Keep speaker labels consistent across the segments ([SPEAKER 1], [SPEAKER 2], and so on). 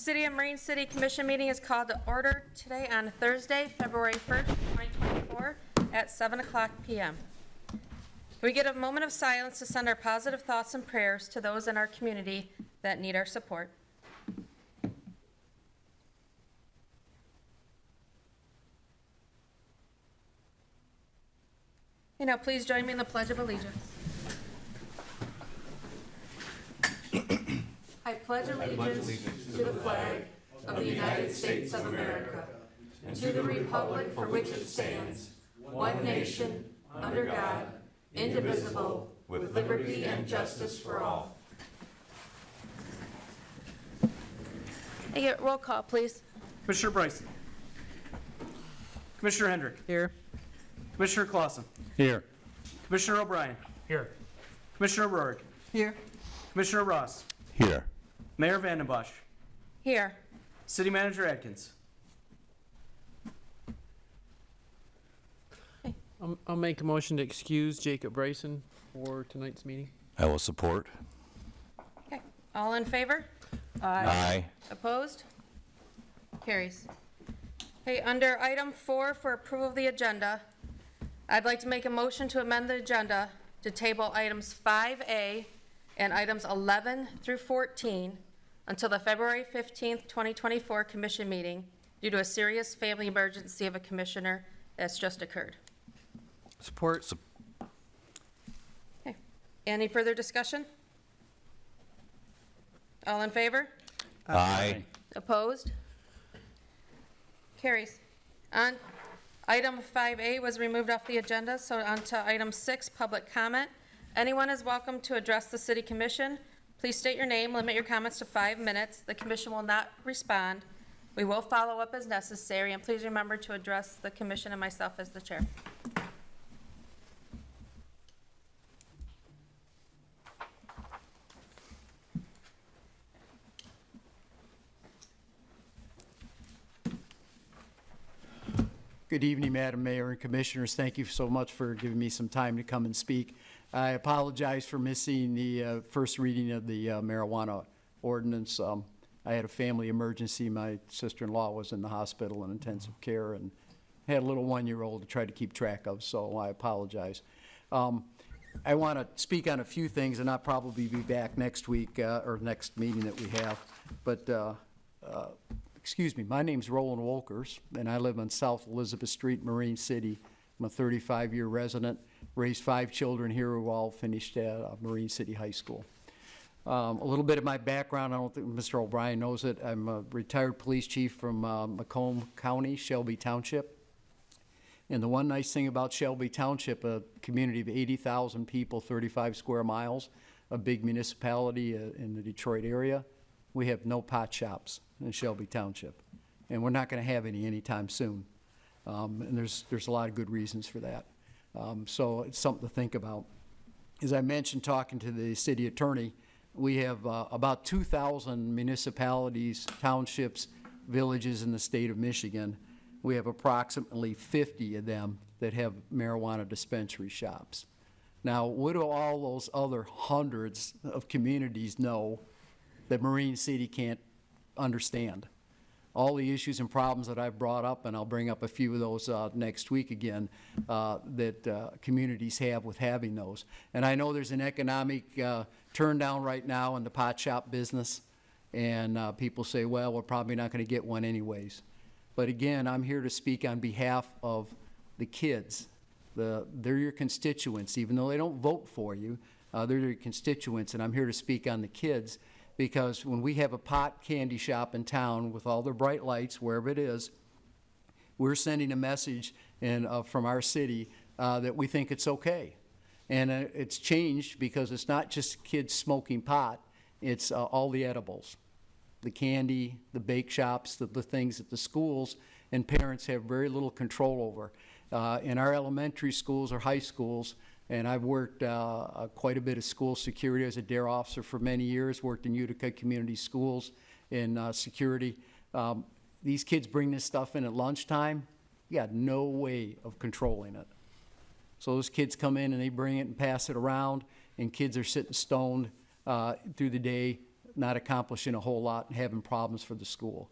[SPEAKER 1] City of Marine City Commission meeting is called to order today on Thursday, February 1st, 2024 at 7 o'clock p.m. We get a moment of silence to send our positive thoughts and prayers to those in our community that need our support. You know, please join me in the Pledge of Allegiance. I pledge allegiance to the flag of the United States of America and to the republic for which it stands, one nation, under God, indivisible, with liberty and justice for all. Hey, roll call, please.
[SPEAKER 2] Commissioner Bryson. Commissioner Hendrick.
[SPEAKER 3] Here.
[SPEAKER 2] Commissioner Clausen.
[SPEAKER 3] Here.
[SPEAKER 2] Commissioner O'Brien.
[SPEAKER 3] Here.
[SPEAKER 2] Commissioner O'Rourke.
[SPEAKER 3] Here.
[SPEAKER 2] Commissioner Ross.
[SPEAKER 3] Here.
[SPEAKER 2] Mayor Vandenbosch.
[SPEAKER 1] Here.
[SPEAKER 2] City Manager Atkins.
[SPEAKER 4] I'll make a motion to excuse Jacob Bryson for tonight's meeting.
[SPEAKER 5] I will support.
[SPEAKER 1] Okay. All in favor?
[SPEAKER 5] Aye.
[SPEAKER 1] Opposed? Carries. Okay, under item 4 for approval of the agenda, I'd like to make a motion to amend the agenda to table items 5A and items 11 through 14 until the February 15th, 2024 commission meeting due to a serious family emergency of a commissioner that's just occurred.
[SPEAKER 4] Support.
[SPEAKER 1] Okay. Any further discussion? All in favor?
[SPEAKER 5] Aye.
[SPEAKER 1] Opposed? Carries. On item 5A was removed off the agenda, so on to item 6, public comment. Anyone is welcome to address the City Commission. Please state your name, limit your comments to 5 minutes. The Commission will not respond. We will follow up as necessary, and please remember to address the Commission and myself as the Chair.
[SPEAKER 6] Good evening, Madam Mayor and Commissioners. Thank you so much for giving me some time to come and speak. I apologize for missing the first reading of the marijuana ordinance. I had a family emergency. My sister-in-law was in the hospital in intensive care and had a little one-year-old to try to keep track of, so I apologize. I want to speak on a few things, and I'll probably be back next week or next meeting that we have. But excuse me, my name's Roland Wolkers, and I live on South Elizabeth Street, Marine City. I'm a 35-year resident, raised 5 children here who all finished at Marine City High School. A little bit of my background, I don't think Mr. O'Brien knows it. I'm a retired police chief from Macomb County, Shelby Township. And the one nice thing about Shelby Township, a community of 80,000 people, 35 square miles, a big municipality in the Detroit area, we have no pot shops in Shelby Township. And we're not going to have any anytime soon. And there's a lot of good reasons for that. So it's something to think about. As I mentioned, talking to the city attorney, we have about 2,000 municipalities, townships, villages in the state of Michigan. We have approximately 50 of them that have marijuana dispensary shops. Now, what do all those other hundreds of communities know that Marine City can't understand? All the issues and problems that I've brought up, and I'll bring up a few of those next week again, that communities have with having those. And I know there's an economic turn down right now in the pot shop business, and people say, well, we're probably not going to get one anyways. But again, I'm here to speak on behalf of the kids. They're your constituents. Even though they don't vote for you, they're your constituents, and I'm here to speak on the kids. Because when we have a pot candy shop in town with all their bright lights, wherever it is, we're sending a message from our city that we think it's okay. And it's changed because it's not just kids smoking pot, it's all the edibles, the candy, the bake shops, the things at the schools, and parents have very little control over. In our elementary schools or high schools, and I've worked quite a bit of school security as a DARE officer for many years, worked in Utica Community Schools in security. These kids bring this stuff in at lunchtime. You got no way of controlling it. So those kids come in and they bring it and pass it around, and kids are sitting stoned through the day, not accomplishing a whole lot and having problems for the school.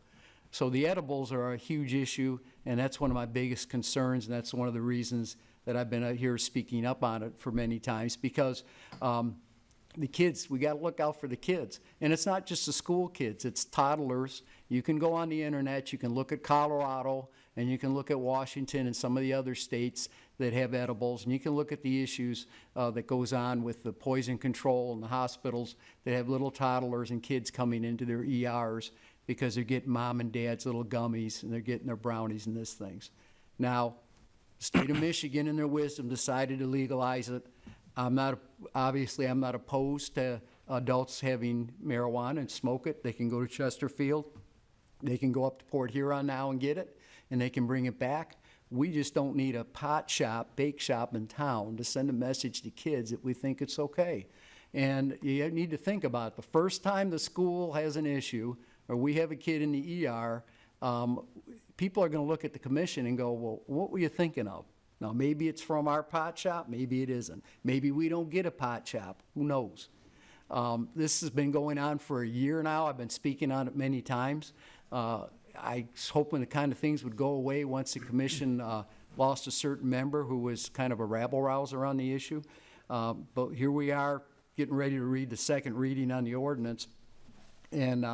[SPEAKER 6] So the edibles are a huge issue, and that's one of my biggest concerns, and that's one of the reasons that I've been out here speaking up on it for many times, because the kids, we got to look out for the kids. And it's not just the school kids, it's toddlers. You can go on the internet, you can look at Colorado, and you can look at Washington and some of the other states that have edibles, and you can look at the issues that goes on with the poison control in the hospitals that have little toddlers and kids coming into their ERs because they're getting mom and dad's little gummies and they're getting their brownies and these things. Now, the state of Michigan in their wisdom decided to legalize it. Obviously, I'm not opposed to adults having marijuana and smoke it. They can go to Chesterfield. They can go up to Port Huron now and get it, and they can bring it back. We just don't need a pot shop, bake shop in town to send a message to kids that we think it's okay. And you need to think about it. The first time the school has an issue, or we have a kid in the ER, people are going to look at the commission and go, well, what were you thinking of? Now, maybe it's from our pot shop, maybe it isn't. Maybe we don't get a pot shop, who knows? This has been going on for a year now. I've been speaking on it many times. I was hoping the kind of things would go away once the commission lost a certain member who was kind of a rabble-rouser on the issue. But here we are, getting ready to read the second reading on the ordinance, and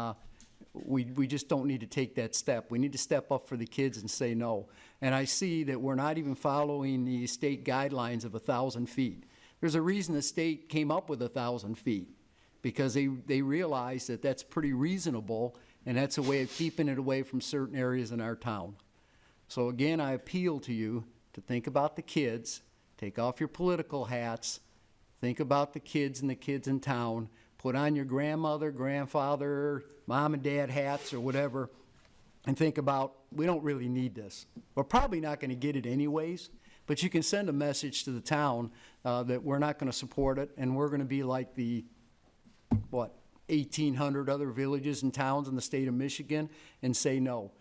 [SPEAKER 6] we just don't need to take that step. We need to step up for the kids and say no. And I see that we're not even following the state guidelines of 1,000 feet. There's a reason the state came up with 1,000 feet, because they realized that that's pretty reasonable, and that's a way of keeping it away from certain areas in our town. So again, I appeal to you to think about the kids, take off your political hats, think about the kids and the kids in town, put on your grandmother, grandfather, mom and dad hats or whatever, and think about, we don't really need this. We're probably not going to get it anyways, but you can send a message to the town that we're not going to support it, and we're going to be like the, 1,800 other villages and towns in the state of Michigan, and say no.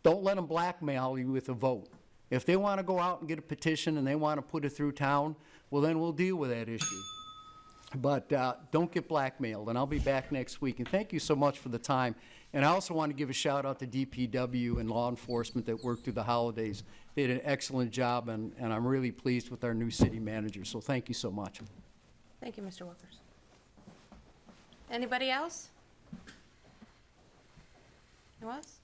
[SPEAKER 6] Don't let them blackmail you with a vote. If they want to go out and get a petition and they want to put it through town, well, then we'll deal with that issue. But don't get blackmailed, and I'll be back next week. And thank you so much for the time. And I also want to give a shout out to DPW and law enforcement that worked through the holidays. They did an excellent job, and I'm really pleased with our new city manager. So thank you so much.
[SPEAKER 1] Thank you, Mr. Wilkers. Anybody else? Who else?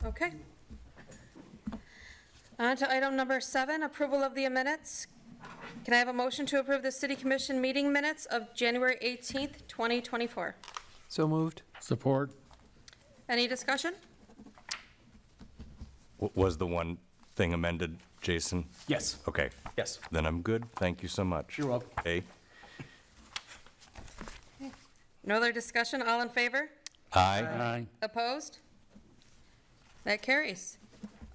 [SPEAKER 1] Okay. On to item number 7, approval of the minutes. Can I have a motion to approve the city commission meeting minutes of January 18th, 2024?
[SPEAKER 4] So moved.
[SPEAKER 3] Support.
[SPEAKER 1] Any discussion?
[SPEAKER 5] Was the one thing amended, Jason?
[SPEAKER 2] Yes.
[SPEAKER 5] Okay,
[SPEAKER 2] Yes.
[SPEAKER 5] then I'm good. Thank you so much.
[SPEAKER 2] You're welcome.
[SPEAKER 5] Okay.
[SPEAKER 1] No other discussion? All in favor?
[SPEAKER 5] Aye.
[SPEAKER 3] Aye.
[SPEAKER 1] Opposed? That carries.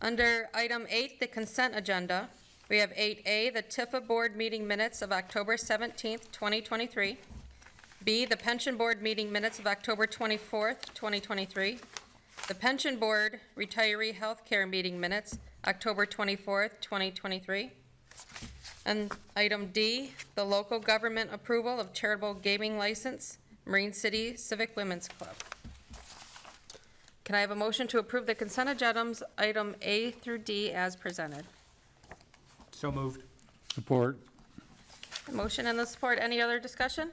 [SPEAKER 1] Under item 8, the consent agenda, we have 8A, the Tifa Board meeting minutes of October 17th, 2023. B, the Pension Board meeting minutes of October 24th, 2023. The Pension Board retiree healthcare meeting minutes, October 24th, 2023. And item D, the local government approval of charitable gaming license, Marine City Civic Women's Club. Can I have a motion to approve the consent agendas, item A through D, as presented?
[SPEAKER 2] So moved.
[SPEAKER 3] Support.
[SPEAKER 1] The motion and the support. Any other discussion?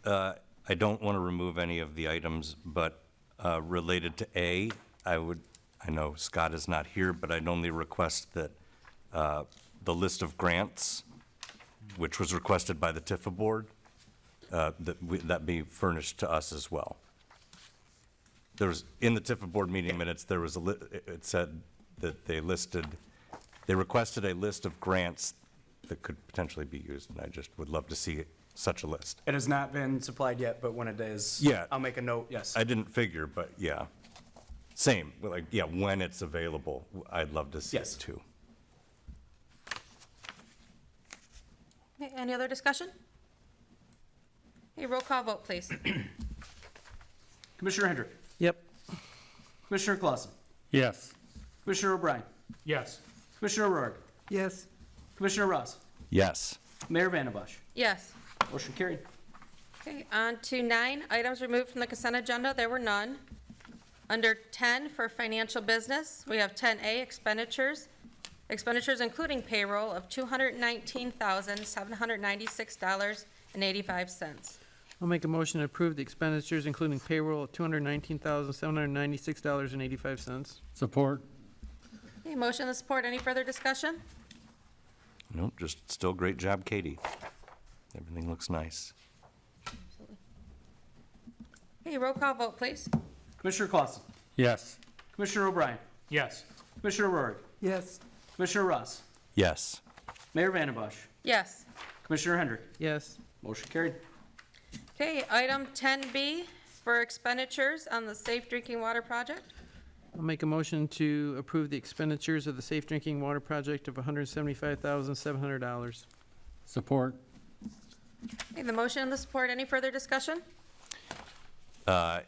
[SPEAKER 5] I don't want to remove any of the items, but related to A, I know Scott is not here, but I'd only request that the list of grants, which was requested by the Tifa Board, that be furnished to us as well. There was, in the Tifa Board meeting minutes, there was it said that they requested a list of grants that could potentially be used, and I just would love to see such a list.
[SPEAKER 2] It has not been supplied yet, but when it is,
[SPEAKER 5] Yeah.
[SPEAKER 2] I'll make a note, yes.
[SPEAKER 5] I didn't figure, but yeah. Same, like, yeah, when it's available, I'd love to see it
[SPEAKER 2] Yes.
[SPEAKER 5] too.
[SPEAKER 1] Okay, any other discussion? Okay, roll call vote, please.
[SPEAKER 2] Commissioner Hendrick,
[SPEAKER 4] Yep.
[SPEAKER 2] Commissioner Clausen,
[SPEAKER 3] Yes.
[SPEAKER 2] Commissioner O'Brien,
[SPEAKER 3] Yes.
[SPEAKER 2] Commissioner O'Rourke,
[SPEAKER 4] Yes.
[SPEAKER 2] Commissioner Ross,
[SPEAKER 5] Yes.
[SPEAKER 2] Mayor Vandenbosch.
[SPEAKER 1] Yes.
[SPEAKER 2] Motion carried.
[SPEAKER 1] Okay, on to 9, items removed from the consent agenda, there were none. Under 10 for financial business, we have 10A expenditures. Expenditures including payroll of $219,796.85.
[SPEAKER 4] I'll make a motion to approve the expenditures, including payroll of $219,796.85.
[SPEAKER 3] Support.
[SPEAKER 1] Okay, motion and support, any further discussion?
[SPEAKER 5] Nope, just still great job, Katie. Everything looks nice.
[SPEAKER 1] Okay, roll call vote, please.
[SPEAKER 2] Commissioner Clausen.
[SPEAKER 3] Yes.
[SPEAKER 2] Commissioner O'Brien.
[SPEAKER 3] Yes.
[SPEAKER 2] Commissioner Rourke.
[SPEAKER 6] Yes.
[SPEAKER 2] Commissioner Ross.
[SPEAKER 5] Yes.
[SPEAKER 2] Mayor Vandembosch.
[SPEAKER 1] Yes.
[SPEAKER 2] Commissioner Hendrick.
[SPEAKER 4] Yes.
[SPEAKER 2] Motion carried.
[SPEAKER 1] Okay, item 10B for expenditures on the Safe Drinking Water Project.
[SPEAKER 4] I'll make a motion to approve the expenditures of the Safe Drinking Water Project of $175,700.
[SPEAKER 3] Support.
[SPEAKER 1] Okay, the motion and the support, any further discussion?
[SPEAKER 5] Kind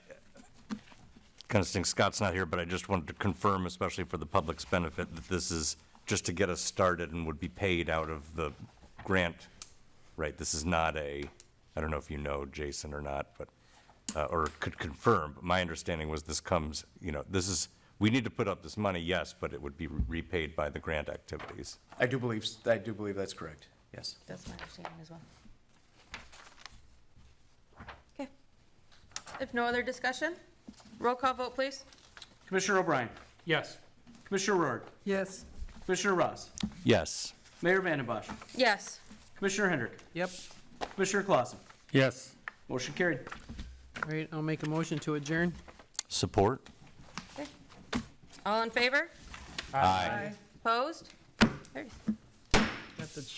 [SPEAKER 5] of stinks Scott's not here, but I just wanted to confirm, especially for the public's benefit, that this is just to get us started and would be paid out of the grant, right? This is not a, I don't know if you know Jason or not, but, or could confirm, but my understanding was this comes, this is, we need to put up this money, yes, but it would be repaid by the grant activities.
[SPEAKER 2] I do believe that's correct. Yes.
[SPEAKER 1] That's my understanding as well. Okay. If no other discussion, roll call vote, please.
[SPEAKER 2] Commissioner O'Brien.
[SPEAKER 3] Yes.
[SPEAKER 2] Commissioner Rourke.
[SPEAKER 6] Yes.
[SPEAKER 2] Commissioner Ross.
[SPEAKER 5] Yes.
[SPEAKER 2] Mayor Vandembosch.
[SPEAKER 1] Yes.
[SPEAKER 2] Commissioner Hendrick.
[SPEAKER 4] Yep.
[SPEAKER 2] Commissioner Clausen.
[SPEAKER 3] Yes.
[SPEAKER 2] Motion carried.
[SPEAKER 4] All right, I'll make a motion to adjourn.
[SPEAKER 5] Support?
[SPEAKER 1] All in favor?
[SPEAKER 5] Aye.
[SPEAKER 1] Opposed? Carries.
[SPEAKER 4] Got the shortest